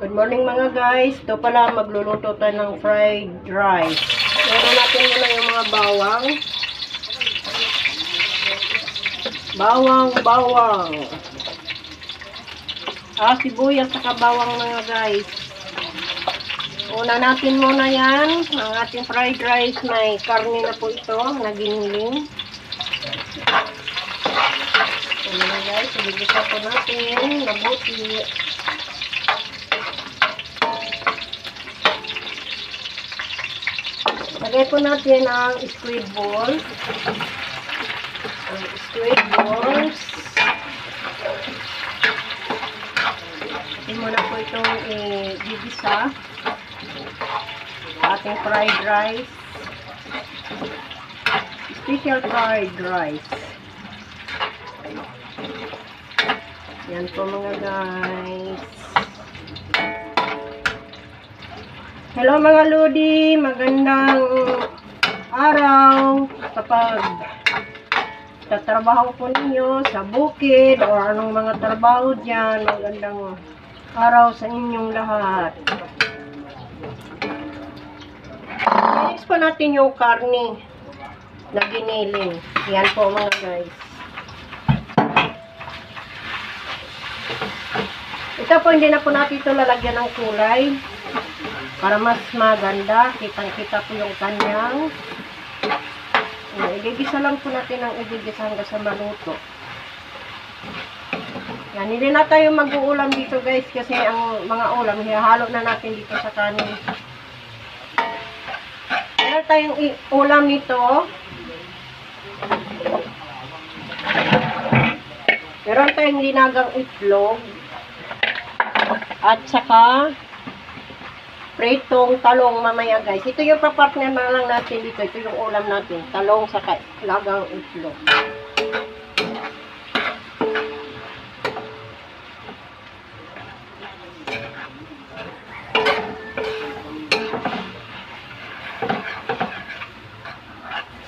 Good morning mga guys. Ito pala magluluto tayo ng fried rice. Meron natin muna yung mga bawang. Bawang. Sibuyas saka bawang mga guys. Una natin muna yan. Ang ating fried rice, may karne na po ito na giniling. So mga guys, ibigisa po natin mabuti. Lagay po natin ang squid balls. Ang squid balls. Atin muna po itong i-gigisa. Ating fried rice. Special fried rice. Yan po mga guys. Hello mga Lodi, magandang araw. Kapag tatrabaho po ninyo sa bukid o anong mga trabaho dyan, magandang araw sa inyong lahat. Next po natin yung karne na giniling. Yan po mga guys. Ito po, hindi na po natin ito lalagyan ng kulay. Para mas maganda, kitang-kita po yung kanyang. Igigisa lang po natin ang igigisa hanggang sa maluto. Yan, hindi na tayo mag-uulam dito guys kasi ang mga ulam, hihalo na natin dito sa kanin. Meron tayong ulam nito. Meron tayong linagang itlog. At saka pritong talong mamaya guys. Ito yung papartner na lang natin dito. Ito yung ulam natin. Talong sa lagang itlog.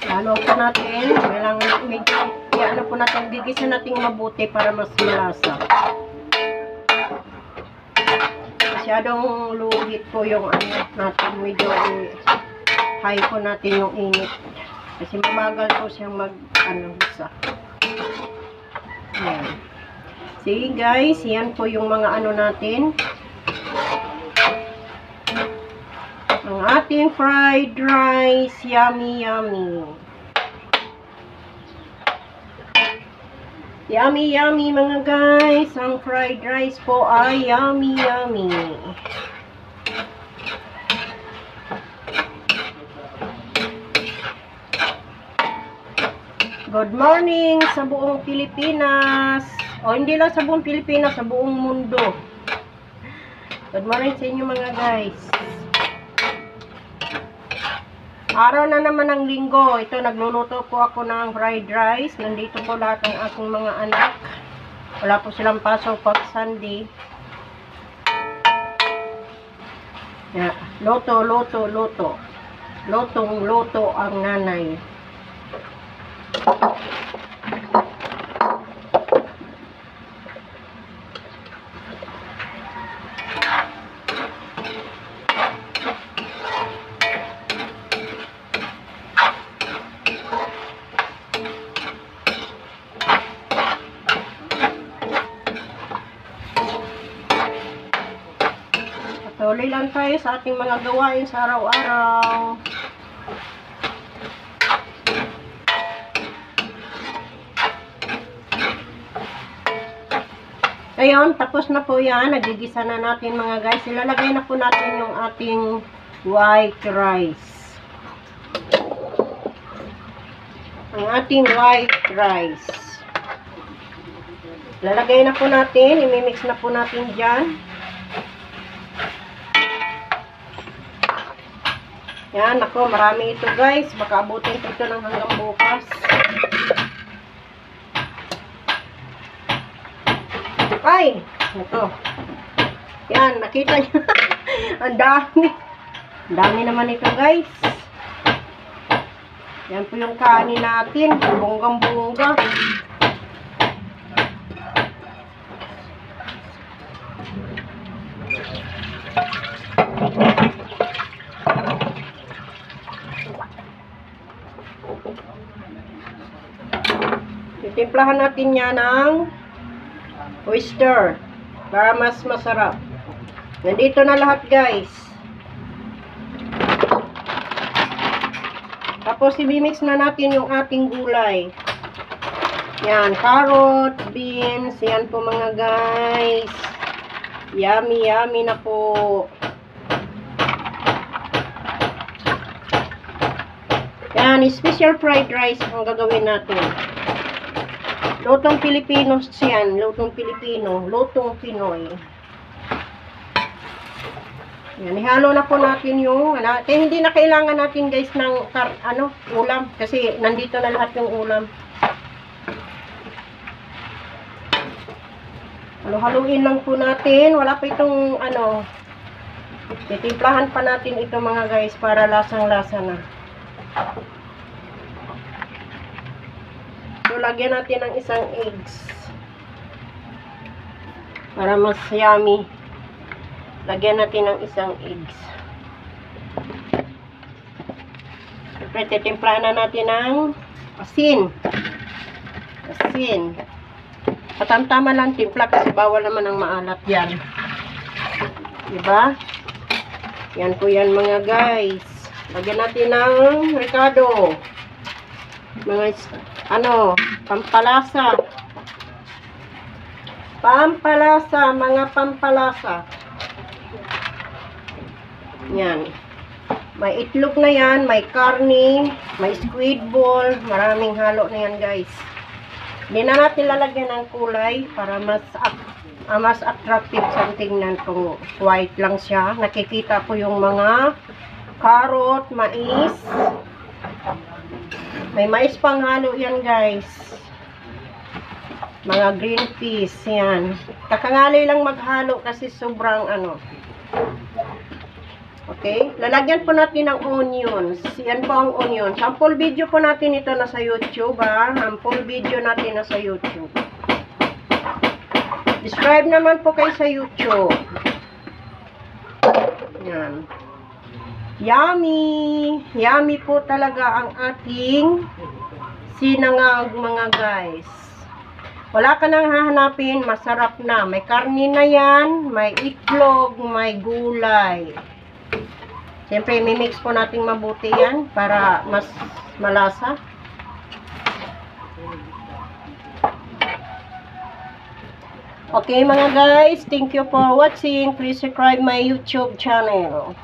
Lalo po natin. Kailangan medyo ano po natin. Gigisa natin mabuti para mas malasa. Masyadong luhit po yung ano natin, medyo high po natin yung init kasi mabagal po siyang isa. Ayan. See guys, yan po yung mga ano natin, ang ating fried rice. Yummy yummy mga guys. Ang fried rice po ay yummy. Good morning sa buong Pilipinas. O hindi lang sa buong Pilipinas, sa buong mundo. Good morning sa inyo mga guys. Araw na naman ng linggo. Ito, nagluluto po ako ng fried rice. Nandito po lahat ng aking mga anak. Wala po silang pasok pag Sunday. Yeah. Loto. Lotong ang nanay. Tuloy lang tayo sa ating mga gawain sa araw-araw. Ngayon, tapos na po yan. Nagigisa na natin mga guys. Ilalagay na po natin yung ating white rice. Ang ating white rice. Ilalagay na po natin. Imimix na po natin dyan. Yan, ako, marami ito guys. Baka abutin ko ito ng hanggang bukas. Ay! Ito. Yan, nakita nyo. Ang dami. Ang dami naman ito guys. Yan po yung kanin natin. Bonggang-bongga. Titimplahan natin yan ng oyster para mas masarap. Nandito na lahat, guys. Tapos i-mix na natin yung ating gulay. Yan, carrot, beans, yan po mga guys. Yummy, yummy na po. Yan, special fried rice ang gagawin natin. Lutong Pilipino yan, lutong Pilipino, lutong Pinoy. Yan, ihalo na po natin yung, hindi na kailangan natin guys ng ulam, kasi nandito na lahat yung ulam. Halo-haluin lang po natin, wala pa itong titimplahan pa natin ito mga guys para lasang-lasa na. So, lagyan natin ng isang eggs. Para mas yummy. Lagyan natin ng isang eggs. Siyempre, titimplahan na natin ng asin. Asin. Patamtama lang timpla kasi bawal naman ang maalat yan. Diba? Yan po yan mga guys. Lagyan natin ng ricado. Mga pampalasa. Pampalasa, mga pampalasa. Yan. May itlog na yan, may karni, may squid ball, maraming halo na yan guys. Hindi na natin lalagyan ng kulay para mas attractive sa tingnan kung white lang siya. Nakikita po yung mga carrot, mais. May mais pang halo yan guys. Mga green peas yan. Kakangali lang maghalo kasi sobrang Okay, lalagyan po natin ng onions. Yan po ang onions. Sample video po natin ito nasa YouTube Sample video natin nasa YouTube. Subscribe naman po kayo sa YouTube. Yan. Yummy! Yummy po talaga ang ating sinangag mga guys. Wala ka nang hahanapin, masarap na. May karni na yan, may itlog, may gulay. Siyempre, mimix po natin mabuti yan para mas malasa. Okay mga guys, thank you for watching. Please subscribe my YouTube channel.